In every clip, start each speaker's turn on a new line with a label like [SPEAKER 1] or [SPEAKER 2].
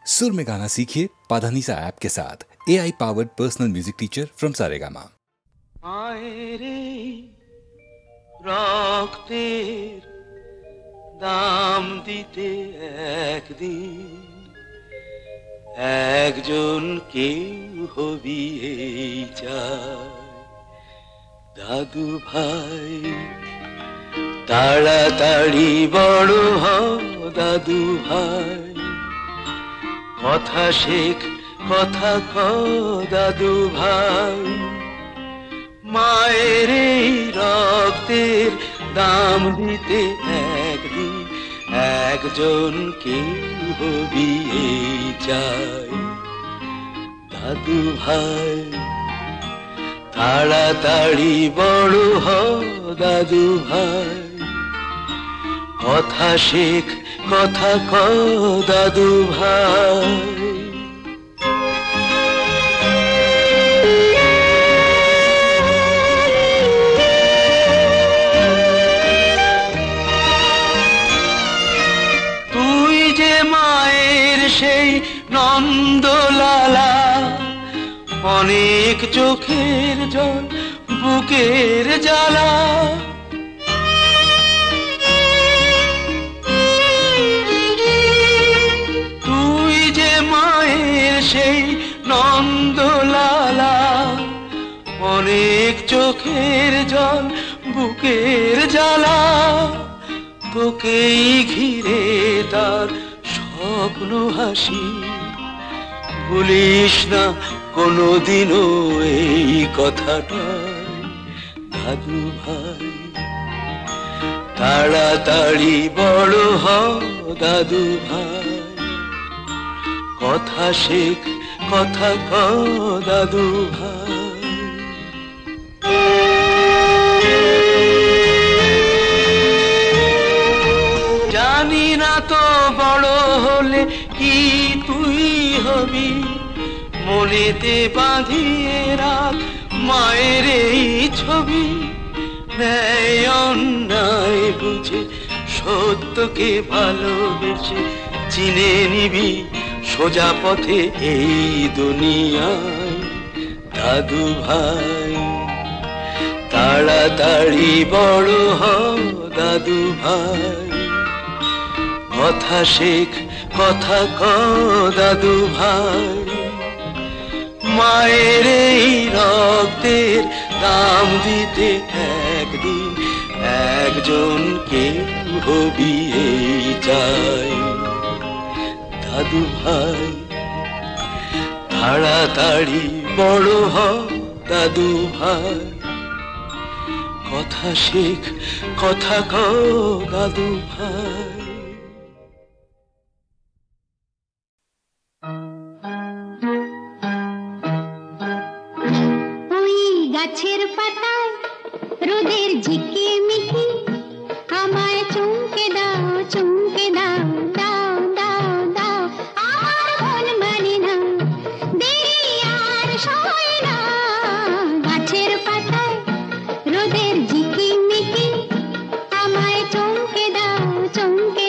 [SPEAKER 1] सुर में गाना सीखिए पाधानीसा ऐप के साथ। AI powered personal music teacher from Saregama.
[SPEAKER 2] রক্তের দাম দিতে একদিন একজন কেউ হবি এই চায় দাদু ভাই, তাড়াতাড়ি বড় হও দাদু ভাই, কথা শেখ কথা কও দাদু ভাই, মায়ের এই রক্তের দাম দিতে একদিন একজন কেউ হবি এই চাই দাদু ভাই, তাড়াতাড়ি বড় হও দাদু ভাই, কথা শেখ কথা কও দাদু ভাই। তুই যে মায়ের সেই নন্দলালা, অনেক চোখের জল বুকের জ্বালা, তুই যে মায়ের সেই নন্দলালা, অনেক চোখের জল বুকের জ্বালা, তোকেই ঘিরে তার স্বপ্ন হাসি, ভুলিস না কোনোদিনও এই কথাটা দাদু ভাই, তাড়াতাড়ি বড় হও দাদু ভাই, কথা শেখ কথা কও দাদু ভাই। জানি না তো বড় হলে কি তুই হবি, মনেতে বাঁধিয়ে রাখ মায়ের এই ছবি, ন্যায় অন্যায় বুঝে সত্যকে ভালোবেসে চিনে নিবি সোজা পথে এই দুনিয়ায় দাদু ভাই, তাড়াতাড়ি বড় হও দাদু ভাই, কথা শেখ কথা কও দাদু ভাই, মায়ের এই রক্তের দাম দিতে একদিন একজন কেউ হবি এই চাই দাদু ভাই, তাড়াতাড়ি বড় হও দাদু ভাই, কথা শেখ কথা কও দাদু ভাই।
[SPEAKER 3] গাছের পাতায় রোদের ঝিকিমিকি, আমায় চুমকে দাও চুমকে দাও দাও দাও দাও, আমার মন মানে না দেরি আর সয় না, গাছের পাতায় রোদের ঝিকিমিকি, আমায় চুমকে দাও চুমকে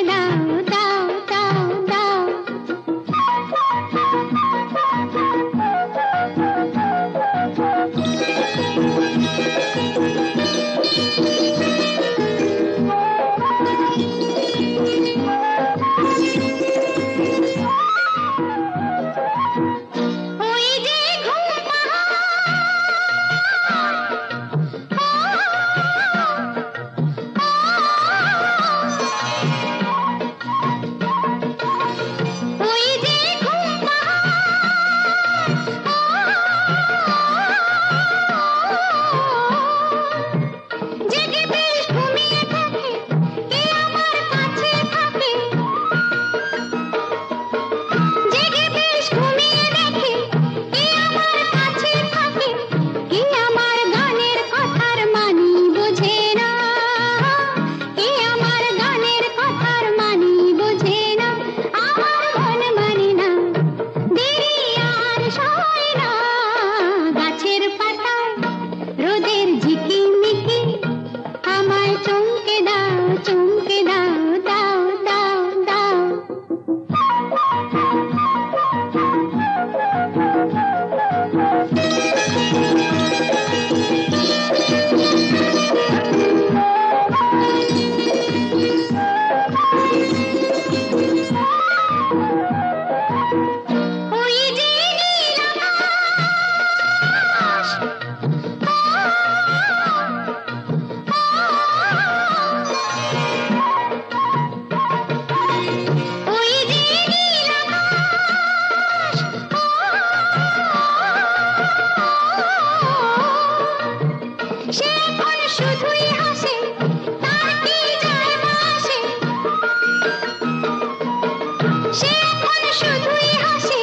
[SPEAKER 3] শুধুই হাসে,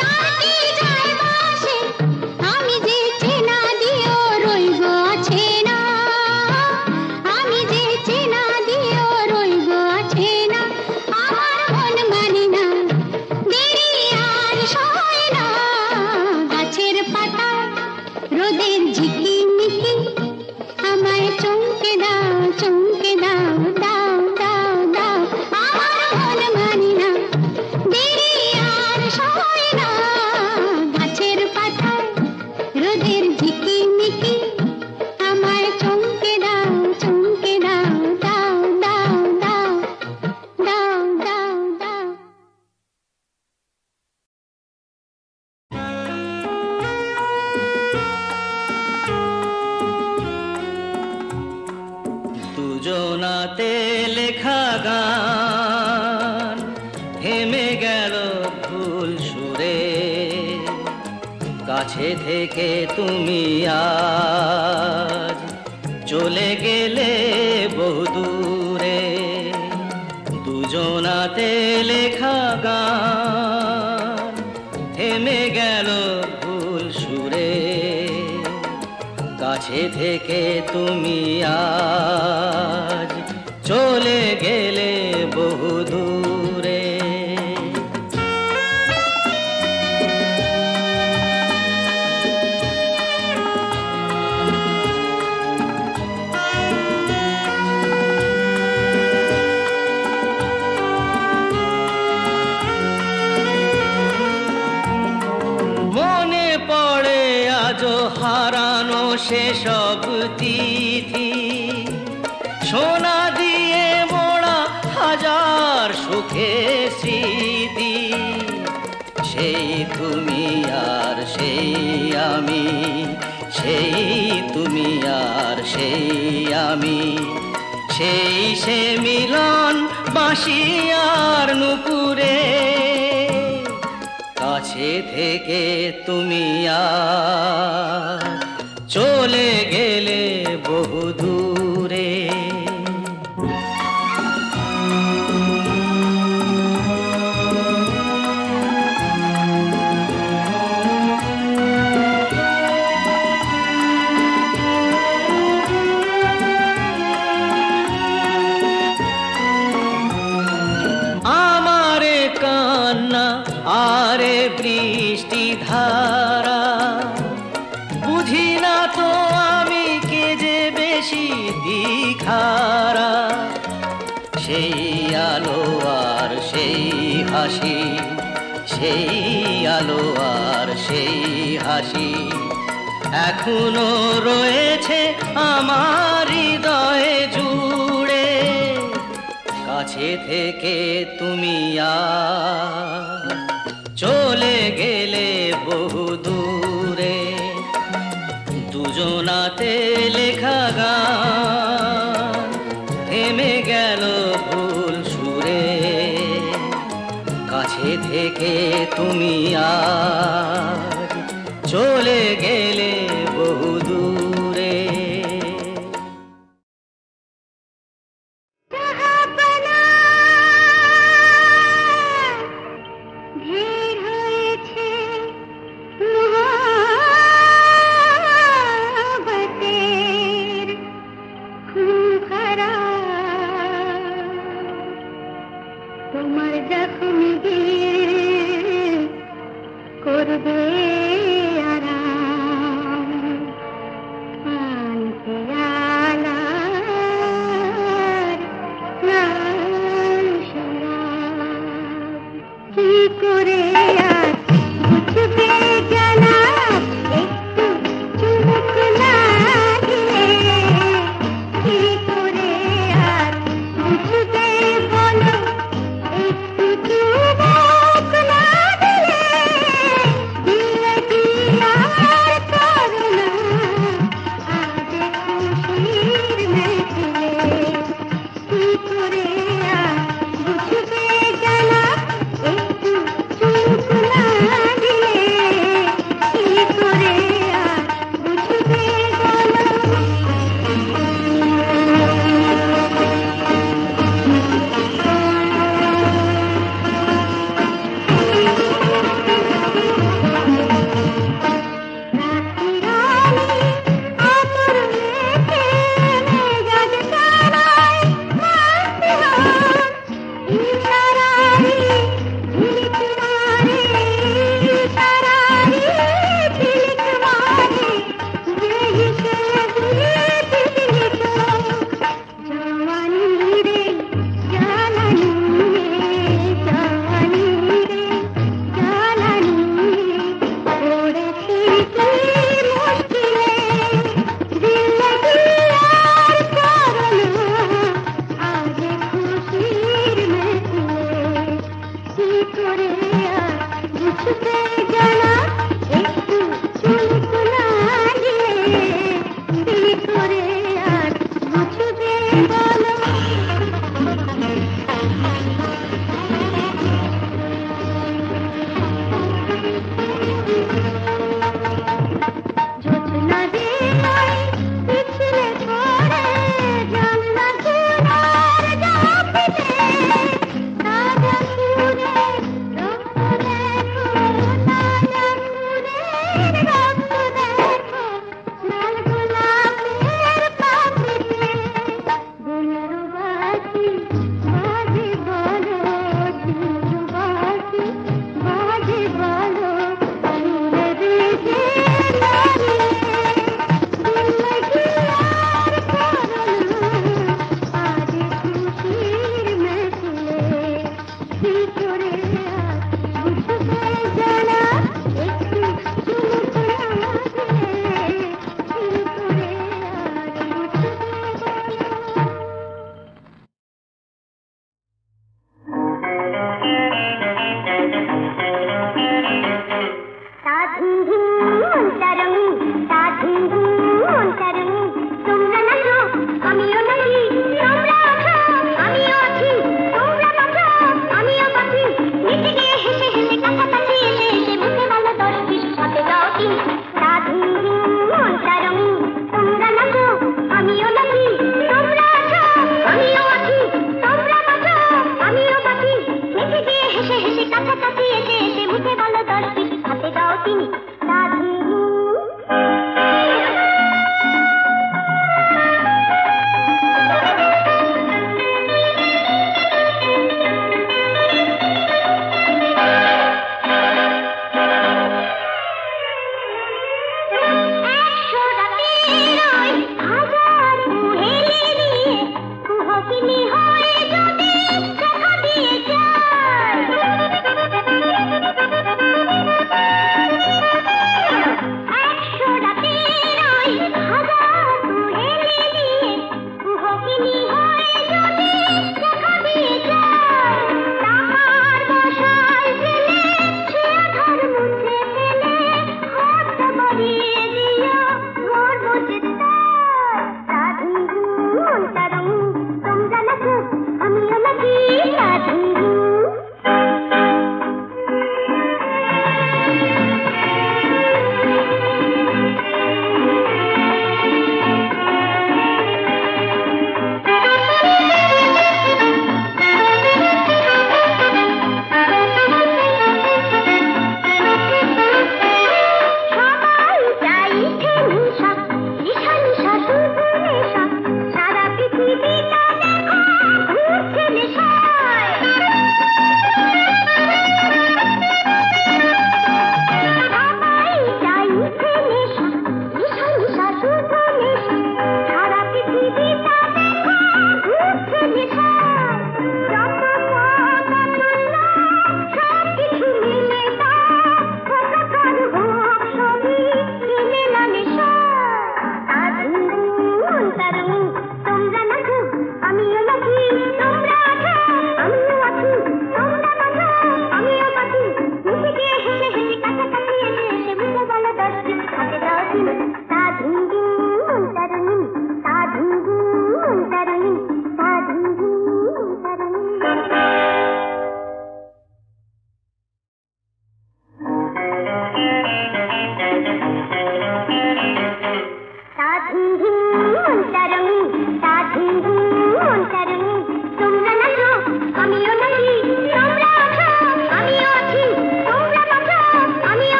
[SPEAKER 3] তার কি যায় আসে, আমি যে চেনা দিয়েও রইব আছে না, আমি যে চেনা দিয়েও রইব আছে না, আমার মন মানে না, দেরি আর সয় না, গাছের পাতা রোদের ঝিকিমিকি, আমায় চমকে দাও চমকে দাও, দাও দাও দাও, আমার মন মানে না, দেরি আর সয় না, গাছের পাতা রোদের ঝিকিমিকি, আমায় চমকে দাও চমকে দাও, দাও দাও দাও, দাও দাও দাও।
[SPEAKER 2] দুজনাতে লেখা গান থেমে গেল ভুল সুরে, কাছে থেকে তুমি আজ চলে গেলে বহুদূরে। দুজনাতে লেখা গান থেমে গেল ভুল সুরে, কাছে থেকে তুমি আজ চলে গেলে বহুদূরে। মনে পড়ে আজও হারানো সেসব তিথি, সোনা দিয়ে মোড়া হাজার সুখের স্মৃতি, সেই তুমি আর সেই আমি, সেই তুমি আর সেই আমি, সেই সে মিলন বাঁশি আর নুপুরে, কাছে থেকে তুমি আজ চলে গেলে বহুদূরে। আমারে কান্না আরে বৃষ্টি ধারা, বুঝি না তো আমি কে যে বেশি দিখারা, সেই আলো আর সেই হাসি, সেই আলো আর সেই হাসি এখনো রয়েছে আমার হৃদয়ে জুড়ে, কাছে থেকে তুমি আজ চলে গেলে বহুদূরে। দুজনাতে লেখা গান থেমে গেল ভুল সুরে, কাছে থেকে তুমি আজ চলে গেলে বহুদূরে।
[SPEAKER 3] ঢের হয়েছে মোহব্বতের খুনখারা, তোমার জখম দিল করবে আরাম, আনতে আলার লাল শরাব, কি করে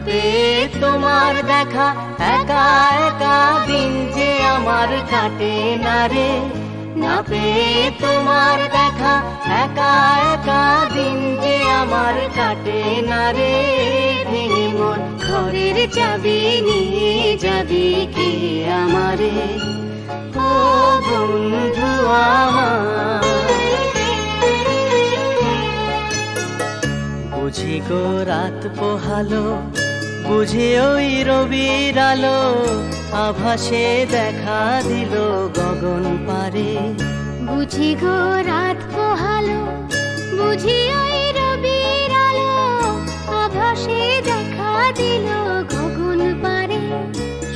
[SPEAKER 4] পেয়ে তোমার দেখা একা একা দিন যে আমার কাটে না রে, না পেয়ে তোমার দেখা একা একা দিন যে আমার কাটে না রে। ভেঙে মন ঘরের চাবি নিয়ে যাবি কে আমারে, ও বন্ধু আমার। বুঝি গো রাত পোহালো, বুঝি ওই রবির আলো, আভাসে দেখা দিল গগন পারে।
[SPEAKER 3] বুঝি গো রাত পোহালো, বুঝি ওই রবির আলো, আভাসে দেখা দিল গগন পারে।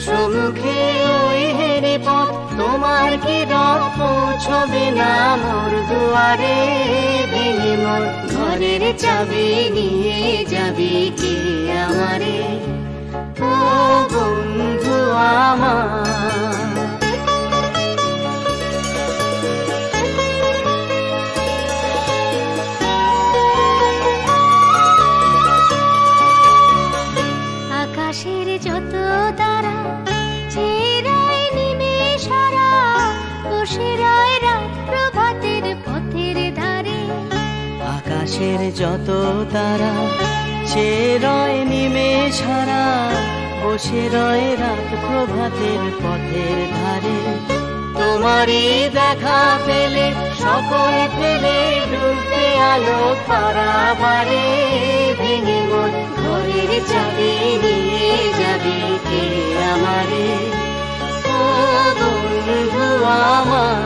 [SPEAKER 4] সম্মুখে ওই হেরে পথ, তোমার কি রথ পৌঁছবে না মোর দুয়ারে। ভেঙে মন ঘরের চাবি নিয়ে যাবি কে আমারে, ও বন্ধু আমার।
[SPEAKER 3] আকাশের যত তারা ছেড়ায় নিমেষ হারা, বসে রয় রাত প্রভাতের পথের ধারে।
[SPEAKER 4] আকাশের যত তারা চেরয় নিমেষ হারা, বসে রয় রাত প্রভাতের পথের ধারে। তোমারই দেখা পেলে সকল ফেলে ডুবতে আলো পারাবারে। ভেঙে মন ঘরের চাবি নিয়ে যাবি কে আমারে, ও বন্ধু আমার।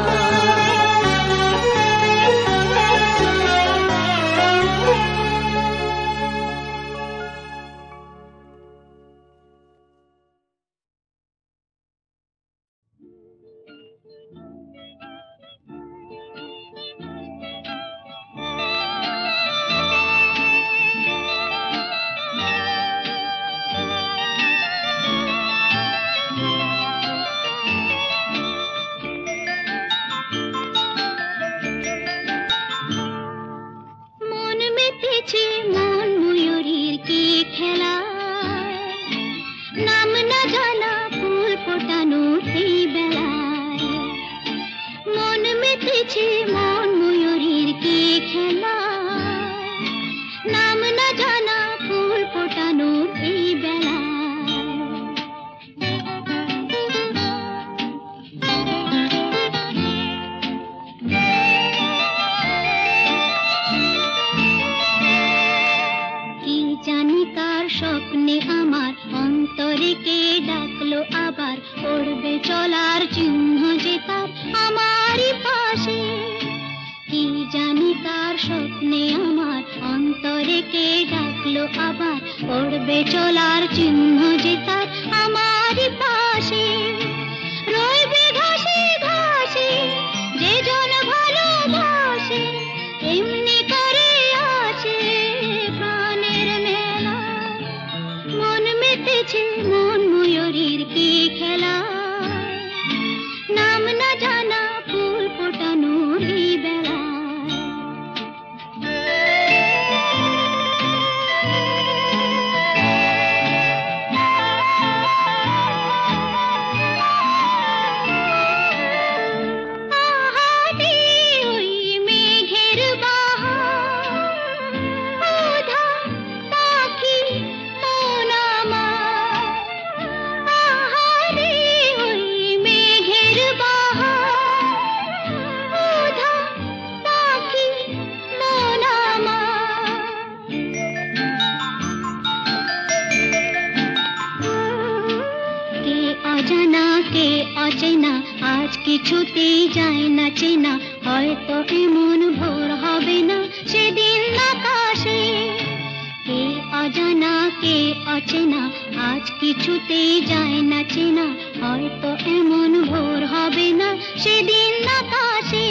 [SPEAKER 3] হয়তো এমন ভোর হবে না সেদিন আকাশে।